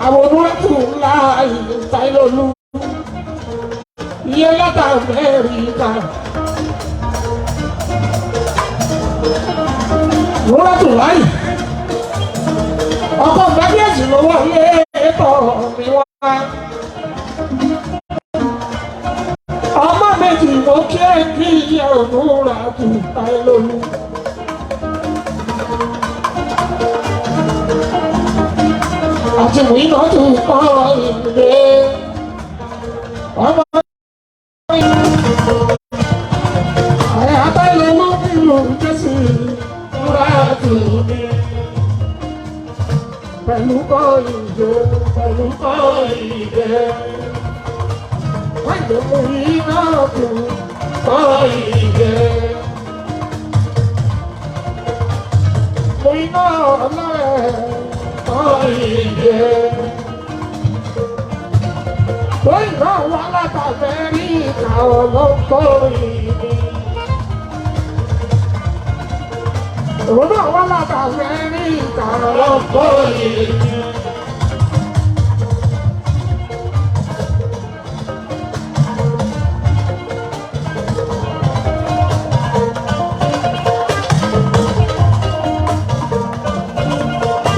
àwọn oníwàtú ńlá ìtàlólú iye láta Amẹ́ríkà oníwàtú láyì ọkọ̀ gbàgbéjì ló wọlé ètò mi wá ọmọ méjì mo kí ẹ kí iye oníwàtú ìtàlólú. Àti wíná tó kọ́ ìdè ọmọ àyà abẹ́lẹ̀ ló nílò jésù múra tù mí pẹ̀lú kọ́ ìdè wọ́n lè mú iná tó kọ́ ìdè mú iná ọlọ́rẹ̀. Lóyún náà wà látàfẹ́ rí ìka ọlọ́pọ̀ ìdí. Òun náà wà látàfẹ́ rí ìka ọlọ́pọ̀ ìdí.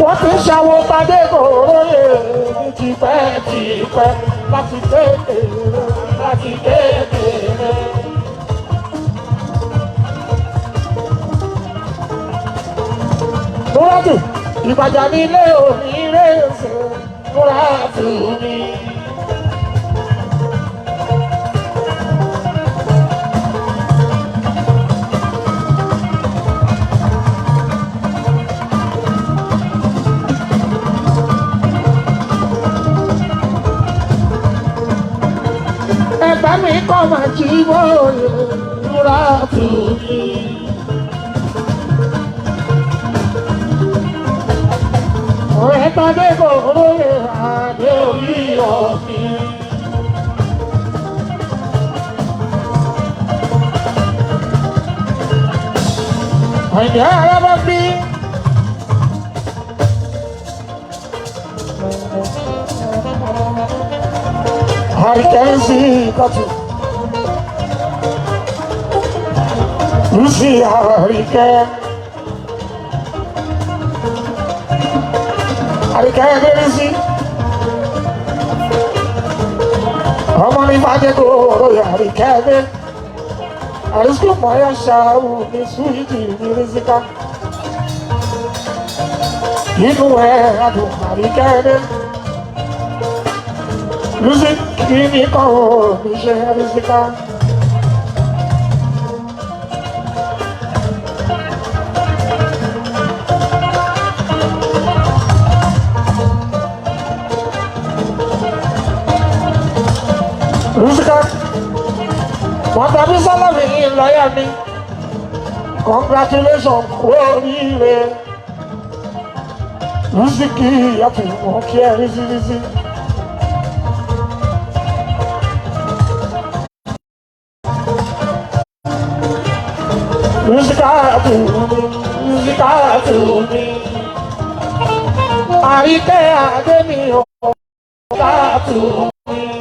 Wọ́n ti ṣàwọ̀ pàdé kòróyè ní tipẹ́tipẹ́ láti kékeré. Múrátù ìbàjá nílé òní rèéṣe Múrátù mi. Mi kọ́ máa jí bóyá Múrátù mi. Ọ̀rẹ́ tàbí kò lóye àdé orí ọ̀fìn. Àyìnbá arábá bí. Àríkẹ́sí kọ́tù. Lucy Àríkẹ́. Àríkẹ́ bẹ́rẹ̀ sí. Ọmọ ní Fàjẹ́kọ̀ òròyè Àríkẹ́ bẹ́. Àrísíkò mọ́yá ṣáàrù ní Súwìtì ní Rísíkà. Inú ẹ̀ adùn Àríkẹ́ bẹ́. Lucy kini kau bisa Rizika. Rizika, mata bisa lebih layani. Congratulations, kuorile. Riziki ya tuh kia Riziki. Música to me. Àríkẹ́ Adé mi ò ká to me.